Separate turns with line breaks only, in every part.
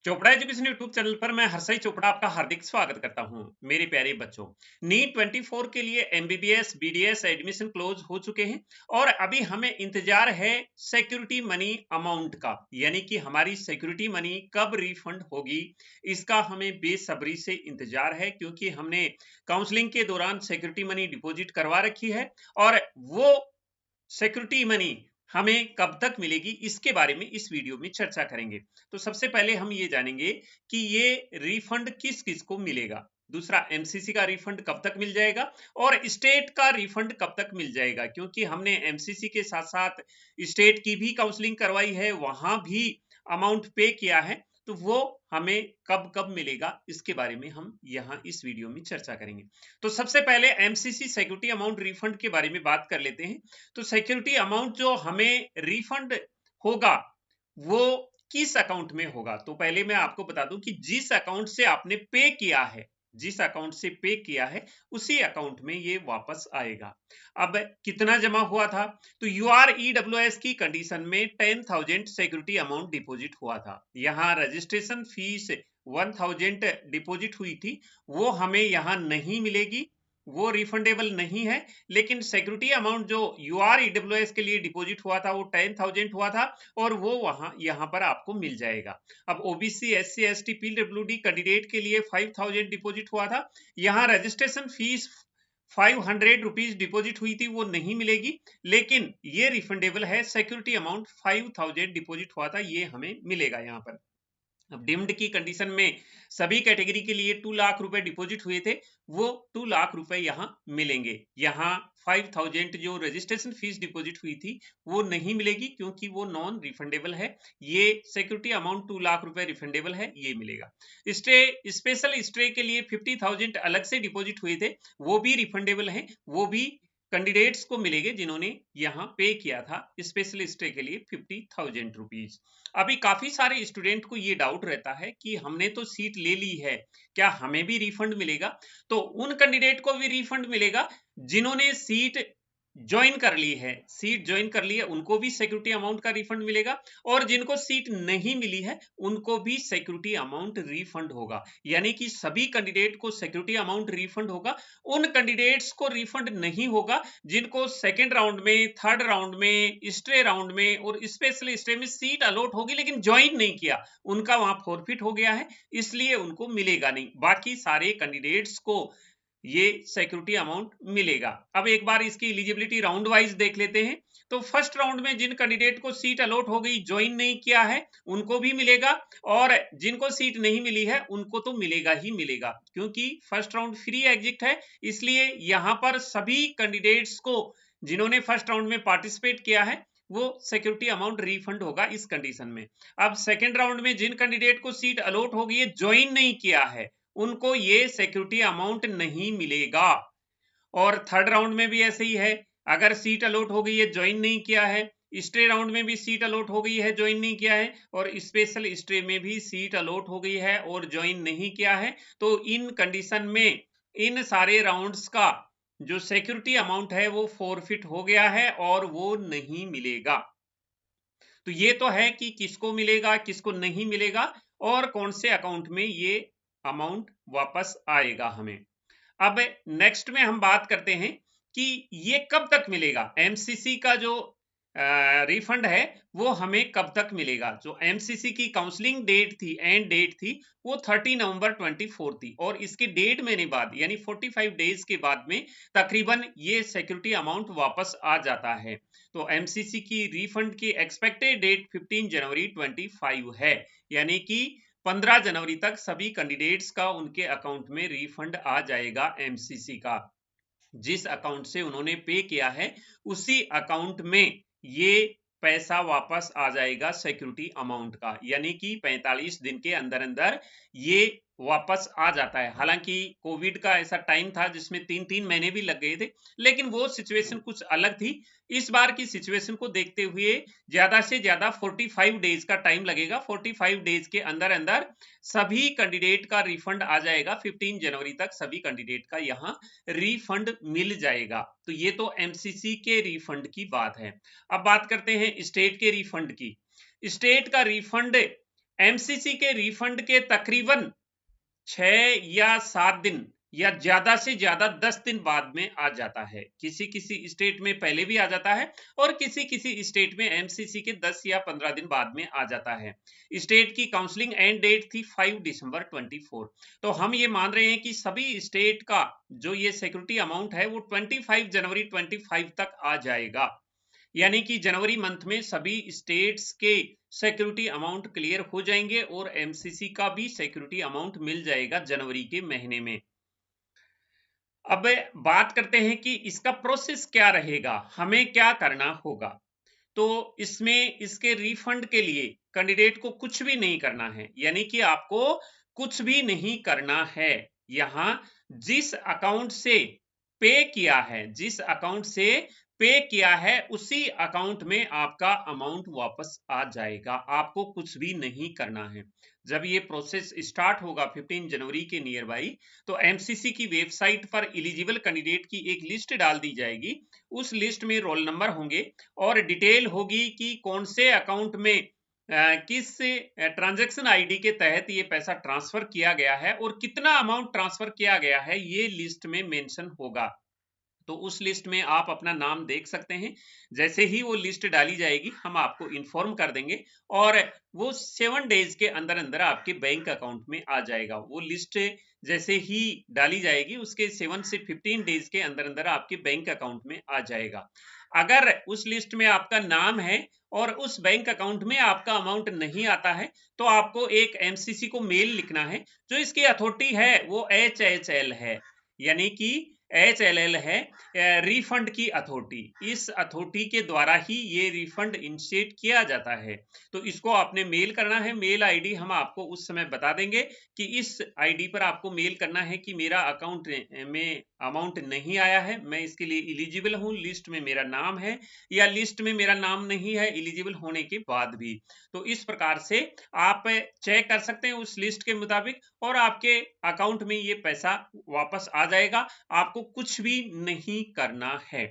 Chopra education YouTube channel पर मैं हर्षई चोपड़ा आपका हार्दिक स्वागत करता हूं। मेरे प्यारे बच्चों, नीट 24 के लिए एमबीबीएस बीडीएस एडमिशन क्लोज हो चुके हैं और अभी हमें इंतजार है सिक्योरिटी मनी अमाउंट का, यानी कि हमारी सिक्योरिटी मनी कब रिफंड होगी इसका हमें बेसब्री से इंतजार है, क्योंकि हमने काउंसलिंग के दौरान सिक्योरिटी मनी डिपॉजिट करवा रखी है और वो सिक्योरिटी मनी हमें कब तक मिलेगी इसके बारे में इस वीडियो में चर्चा करेंगे। तो सबसे पहले हम ये जानेंगे कि ये रिफंड किस किस को मिलेगा, दूसरा एमसीसी का रिफंड कब तक मिल जाएगा और स्टेट का रिफंड कब तक मिल जाएगा, क्योंकि हमने एमसीसी के साथ साथ स्टेट की भी काउंसलिंग करवाई है, वहां भी अमाउंट पे किया है, तो वो हमें कब कब मिलेगा इसके बारे में हम यहाँ इस वीडियो में चर्चा करेंगे। तो सबसे पहले एमसीसी सिक्योरिटी अमाउंट रिफंड के बारे में बात कर लेते हैं। तो सिक्योरिटी अमाउंट जो हमें रिफंड होगा वो किस अकाउंट में होगा, तो पहले मैं आपको बता दूं कि जिस अकाउंट से आपने पे किया है, जिस अकाउंट से पे किया है उसी अकाउंट में ये वापस आएगा। अब कितना जमा हुआ था, तो यूआरईडब्ल्यूएस की कंडीशन में 10,000 सिक्योरिटी अमाउंट डिपॉजिट हुआ था। यहाँ रजिस्ट्रेशन फीस 1,000 डिपॉजिट हुई थी, वो हमें यहाँ नहीं मिलेगी, वो रिफंडेबल नहीं है। लेकिन सिक्योरिटी अमाउंट जो यूआरईडब्ल्यूएस के लिए डिपॉजिट हुआ था वो 10,000 हुआ था और वो वहां यहाँ पर आपको मिल जाएगा। अब OBC SC ST PWD candidate के लिए 5,000 डिपॉजिट हुआ था, यहाँ रजिस्ट्रेशन फीस 500 रुपीज डिपॉजिट हुई थी, वो नहीं मिलेगी, लेकिन ये रिफंडेबल है। सिक्योरिटी अमाउंट 5,000 डिपॉजिट हुआ था, ये हमें मिलेगा यहाँ पर। अब डिम्ड की कंडीशन में सभी कैटेगरी के लिए 2 लाख रुपए डिपॉजिट हुए थे, वो 2 लाख रुपए यहाँ मिलेंगे। यहाँ 5,000 जो रजिस्ट्रेशन फीस डिपॉजिट हुई थी वो नहीं मिलेगी, क्योंकि वो नॉन रिफंडेबल है। ये सिक्योरिटी अमाउंट 2 लाख रुपए रिफंडेबल है, ये मिलेगा। स्टे स्पेशल स्टे के लिए 50,000 अलग से डिपॉजिट हुए थे, वो भी रिफंडेबल है, वो भी कैंडिडेट्स को मिलेंगे जिन्होंने यहाँ पे किया था स्पेशल स्टे के लिए 50,000 रुपीज। अभी काफी सारे स्टूडेंट को ये डाउट रहता है कि हमने तो सीट ले ली है, क्या हमें भी रिफंड मिलेगा। तो उन कैंडिडेट को भी रिफंड मिलेगा जिन्होंने सीट ज्वाइन कर ली है, सीट ज्वाइन कर ली है उनको भी सिक्योरिटी अमाउंट का रिफंड मिलेगा, और जिनको सीट नहीं मिली है उनको भी सिक्योरिटी अमाउंट रिफंड होगा। यानी कि सभी कैंडिडेट को सिक्योरिटी अमाउंट रिफंड होगा। उन कैंडिडेट्स को रिफंड नहीं होगा जिनको सेकेंड राउंड में, थर्ड राउंड में, स्टे राउंड में और स्पेशल स्टे में सीट अलॉट होगी लेकिन ज्वाइन नहीं किया, उनका वहां फॉरफिट हो गया है, इसलिए उनको मिलेगा नहीं। बाकी सारे कैंडिडेट्स को ये सिक्योरिटी अमाउंट मिलेगा। अब एक बार इसकी एलिजिबिलिटी राउंड वाइज देख लेते हैं। तो फर्स्ट राउंड में जिन कैंडिडेट को सीट अलॉट हो गई, ज्वाइन नहीं किया है, उनको भी मिलेगा, और जिनको सीट नहीं मिली है उनको तो मिलेगा ही मिलेगा, क्योंकि फर्स्ट राउंड फ्री एग्जिट है। इसलिए यहां पर सभी कैंडिडेट्स को जिन्होंने फर्स्ट राउंड में पार्टिसिपेट किया है वो सिक्योरिटी अमाउंट रिफंड होगा इस कंडीशन में। अब सेकेंड राउंड में जिन कैंडिडेट को सीट अलॉट हो गई है, ज्वाइन नहीं किया है, उनको ये सिक्योरिटी अमाउंट नहीं मिलेगा। और थर्ड राउंड में भी ऐसे ही है, अगर सीट अलॉट हो गई है, ज्वाइन नहीं किया है, स्टे राउंड में भी सीट अलॉट हो गई है, ज्वाइन नहीं किया है, और स्पेशल स्टे में भी सीट अलॉट हो गई है और ज्वाइन नहीं किया है, तो इन कंडीशन में इन सारे राउंड्स का जो सिक्योरिटी अमाउंट है वो फॉरफिट हो गया है और वो नहीं मिलेगा। तो ये तो है कि किसको मिलेगा किसको नहीं मिलेगा और कौन से अकाउंट में ये अमाउंट वापस आएगा हमें। अब नेक्स्ट में हम बात करते हैं कि ये कब तक मिलेगा। एमसीसी का जो रिफंड है वो हमें कब तक मिलेगा। जो एमसीसी की काउंसलिंग डेट थी, एंड डेट थी, वो 30 नवंबर 24 थी, और इसके 1.5 महीने बाद यानी 45 डेज के बाद में तकरीबन ये सिक्योरिटी अमाउंट वापस आ जाता है। तो एमसीसी की रिफंड की एक्सपेक्टेड डेट 15 जनवरी 25 है, यानी कि 15 जनवरी तक सभी कैंडिडेट्स का उनके अकाउंट में रिफंड आ जाएगा। एमसीसी का जिस अकाउंट से उन्होंने पे किया है उसी अकाउंट में ये पैसा वापस आ जाएगा सिक्योरिटी अमाउंट का, यानी कि 45 दिन के अंदर अंदर ये वापस आ जाता है। हालांकि कोविड का ऐसा टाइम था जिसमें 3-3 महीने भी लग गए थे, लेकिन वो सिचुएशन कुछ अलग थी। इस बार की सिचुएशन को देखते हुए ज्यादा से ज्यादा 45 डेज का टाइम लगेगा। 45 डेज के अंदर अंदर सभी कैंडिडेट का रिफंड आ जाएगा। 15 जनवरी तक सभी कैंडिडेट का यहाँ रिफंड मिल जाएगा। तो ये तो एमसीसी के रिफंड की बात है। अब बात करते हैं स्टेट के रिफंड की। स्टेट का रिफंड एमसीसी के रिफंड के तकरीबन 6 या 7 दिन या ज्यादा से ज्यादा 10 दिन बाद में आ जाता है। किसी किसी स्टेट में पहले भी आ जाता है और किसी किसी स्टेट में एमसीसी के 10 या 15 दिन बाद में आ जाता है। स्टेट की काउंसलिंग एंड डेट थी 5 दिसंबर 24। तो हम ये मान रहे हैं कि सभी स्टेट का जो ये सिक्योरिटी अमाउंट है वो 25 जनवरी 25 तक आ जाएगा। यानी कि जनवरी मंथ में सभी स्टेट्स के सिक्योरिटी अमाउंट क्लियर हो जाएंगे और एमसीसी का भी सिक्योरिटी अमाउंट मिल जाएगा जनवरी के महीने में। अब बात करते हैं कि इसका प्रोसेस क्या रहेगा, हमें क्या करना होगा। तो इसमें इसके रिफंड के लिए कैंडिडेट को कुछ भी नहीं करना है, यानी कि आपको कुछ भी नहीं करना है। यहां जिस अकाउंट से पे किया है, जिस अकाउंट से पे किया है उसी अकाउंट में आपका अमाउंट वापस आ जाएगा, आपको कुछ भी नहीं करना है। जब ये प्रोसेस स्टार्ट होगा 15 जनवरी के नियर बाई, तो एमसीसी की वेबसाइट पर एलिजिबल कैंडिडेट की एक लिस्ट डाल दी जाएगी। उस लिस्ट में रोल नंबर होंगे और डिटेल होगी कि कौन से अकाउंट में किस ट्रांजैक्शन आईडी के तहत ये पैसा ट्रांसफर किया गया है और कितना अमाउंट ट्रांसफर किया गया है, ये लिस्ट में मेंशन होगा। तो उस लिस्ट में आप अपना नाम देख सकते हैं। जैसे ही वो लिस्ट डाली जाएगी हम आपको इन्फॉर्म कर देंगे और वो 7 डेज के अंदर अंदर आपके बैंक अकाउंट में आ जाएगा। वो लिस्ट जैसे ही डाली जाएगी उसके 7 से 15 डेज के अंदर अंदर आपके बैंक अकाउंट में आ जाएगा। अगर उस लिस्ट में आपका नाम है और उस बैंक अकाउंट में आपका अमाउंट नहीं आता है, तो आपको एक एमसीसी को मेल लिखना है। जो इसकी अथॉरिटी है वो HHL है, यानी कि HLL है, रिफंड की अथॉरिटी। इस अथॉरिटी के द्वारा ही ये रिफंड इनिशिएट किया जाता है। तो इसको आपने मेल करना है। मेल आईडी हम आपको उस समय बता देंगे कि इस आईडी पर आपको मेल करना है कि मेरा अकाउंट में अमाउंट नहीं आया है, मैं इसके लिए एलिजिबल हूं, लिस्ट में मेरा नाम है, या लिस्ट में मेरा नाम नहीं है एलिजिबल होने के बाद भी। तो इस प्रकार से आप चेक कर सकते हैं उस लिस्ट के मुताबिक और आपके अकाउंट में ये पैसा वापस आ जाएगा। आपको कुछ भी नहीं करना है।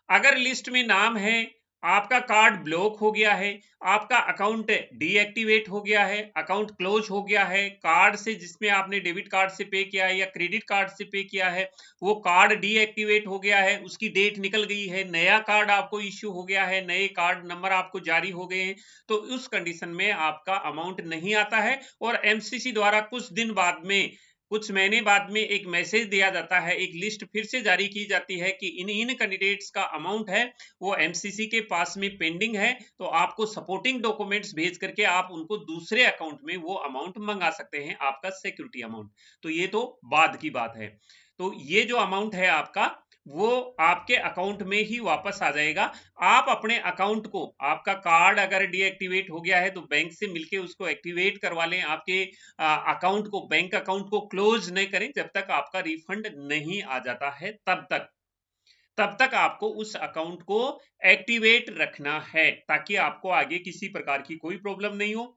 अगर लिस्ट में नाम है, आपका कार्ड ब्लॉक हो गया है, आपका अकाउंट डीएक्टिवेट हो गया है, अकाउंट क्लोज हो गया है, कार्ड से जिसमें आपने डेबिट कार्ड से पे किया है या क्रेडिट कार्ड से पे किया है वो कार्ड डीएक्टिवेट हो गया है, उसकी डेट निकल गई है, नया कार्ड आपको इश्यू हो गया है, नए कार्ड नंबर आपको जारी हो गए हैं, तो उस कंडीशन में आपका अमाउंट नहीं आता है और एमसीसी द्वारा कुछ दिन बाद में, कुछ महीने बाद में एक मैसेज दिया जाता है, एक लिस्ट फिर से जारी की जाती है कि इन कैंडिडेट्स का अमाउंट है वो एमसीसी के पास में पेंडिंग है, तो आपको सपोर्टिंग डॉक्यूमेंट्स भेज करके आप उनको दूसरे अकाउंट में वो अमाउंट मंगा सकते हैं, आपका सिक्योरिटी अमाउंट। तो ये तो बाद की बात है। तो ये जो अमाउंट है आपका वो आपके अकाउंट में ही वापस आ जाएगा। आप अपने अकाउंट को, आपका कार्ड अगर डीएक्टिवेट हो गया है तो बैंक से मिलके उसको एक्टिवेट करवा लें। आपके अकाउंट को, बैंक अकाउंट को क्लोज नहीं करें जब तक आपका रिफंड नहीं आ जाता है, तब तक आपको उस अकाउंट को एक्टिवेट रखना है ताकि आपको आगे किसी प्रकार की कोई प्रॉब्लम नहीं हो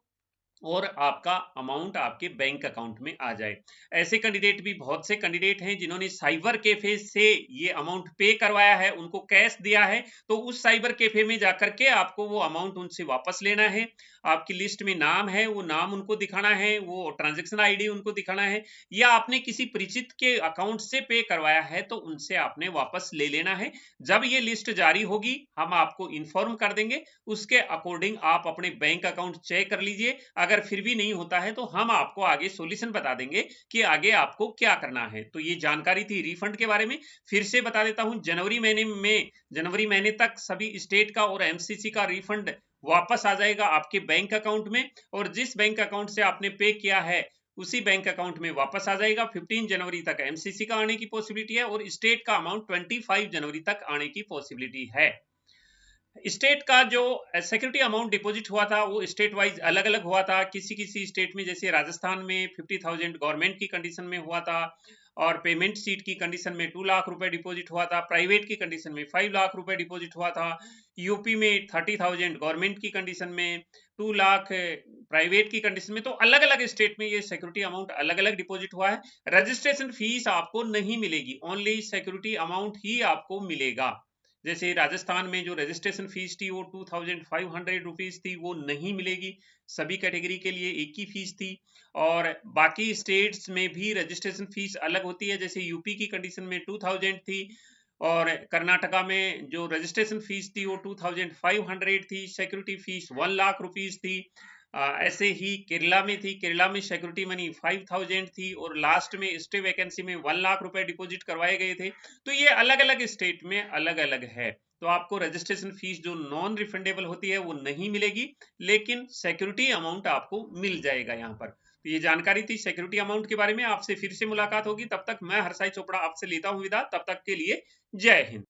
और आपका अमाउंट आपके बैंक अकाउंट में आ जाए। ऐसे कैंडिडेट भी बहुत से कैंडिडेट हैं जिन्होंने साइबर कैफे से ये अमाउंट पे करवाया है, उनको कैश दिया है, तो उस साइबर कैफे में जाकर के आपको वो अमाउंट उनसे वापस लेना है। आपकी लिस्ट में नाम है, वो नाम उनको दिखाना है, वो ट्रांजैक्शन आईडी उनको दिखाना है, या आपने किसी परिचित के अकाउंट से पे करवाया है तो उनसे आपने वापस ले लेना है। जब ये लिस्ट जारी होगी हम आपको इन्फॉर्म कर देंगे, उसके अकॉर्डिंग आप अपने बैंक अकाउंट चेक कर लीजिए। अगर फिर भी नहीं होता है तो हम आपको आगे सॉल्यूशन बता देंगे कि आगे आपको क्या करना है। तो ये जानकारी थी रिफंड के बारे में। फिर से बता देता हूं, जनवरी महीने तक सभी स्टेट का और एमसीसी का रिफंड वापस आ जाएगा आपके बैंक अकाउंट में, और जिस बैंक अकाउंट से आपने पे किया है उसी बैंक अकाउंट में वापस आ जाएगा। 15 जनवरी तक एमसीसी का आने की पॉसिबिलिटी है और स्टेट का अमाउंट 25 जनवरी तक आने की पॉसिबिलिटी है। स्टेट का जो सिक्योरिटी अमाउंट डिपॉजिट हुआ था वो स्टेट वाइज अलग अलग हुआ था। किसी किसी स्टेट में, जैसे राजस्थान में 50,000 गवर्नमेंट की कंडीशन में हुआ था और पेमेंट सीट की कंडीशन में 2 लाख रुपए डिपॉजिट हुआ था, प्राइवेट की कंडीशन में 5 लाख रुपए डिपॉजिट हुआ था। यूपी में 30,000 गवर्नमेंट की कंडीशन में, 2 लाख प्राइवेट की कंडीशन में। तो अलग अलग स्टेट में ये सिक्योरिटी अमाउंट अलग अलग डिपॉजिट हुआ है। रजिस्ट्रेशन फीस आपको नहीं मिलेगी, ओनली सिक्योरिटी अमाउंट ही आपको मिलेगा। जैसे राजस्थान में जो रजिस्ट्रेशन फीस थी वो 2500 रुपीज थी, वो नहीं मिलेगी। सभी कैटेगरी के लिए एक ही फीस थी। और बाकी स्टेट्स में भी रजिस्ट्रेशन फीस अलग होती है। जैसे यूपी की कंडीशन में 2000 थी, और कर्नाटका में जो रजिस्ट्रेशन फीस थी वो 2500 थी। सिक्योरिटी फीस 1 लाख रुपीज थी। ऐसे ही केरला में थी, केरला में सिक्योरिटी मनी 5000 थी, और लास्ट में स्टे वैकेंसी में 1 लाख रुपए डिपॉजिट करवाए गए थे। तो ये अलग अलग स्टेट में अलग अलग है। तो आपको रजिस्ट्रेशन फीस जो नॉन रिफंडेबल होती है वो नहीं मिलेगी, लेकिन सिक्योरिटी अमाउंट आपको मिल जाएगा यहाँ पर। तो ये जानकारी थी सिक्योरिटी अमाउंट के बारे में। आपसे फिर से मुलाकात होगी, तब तक मैं हर्षाई चोपड़ा आपसे लेता हूँ विदा। तब तक के लिए जय हिंद।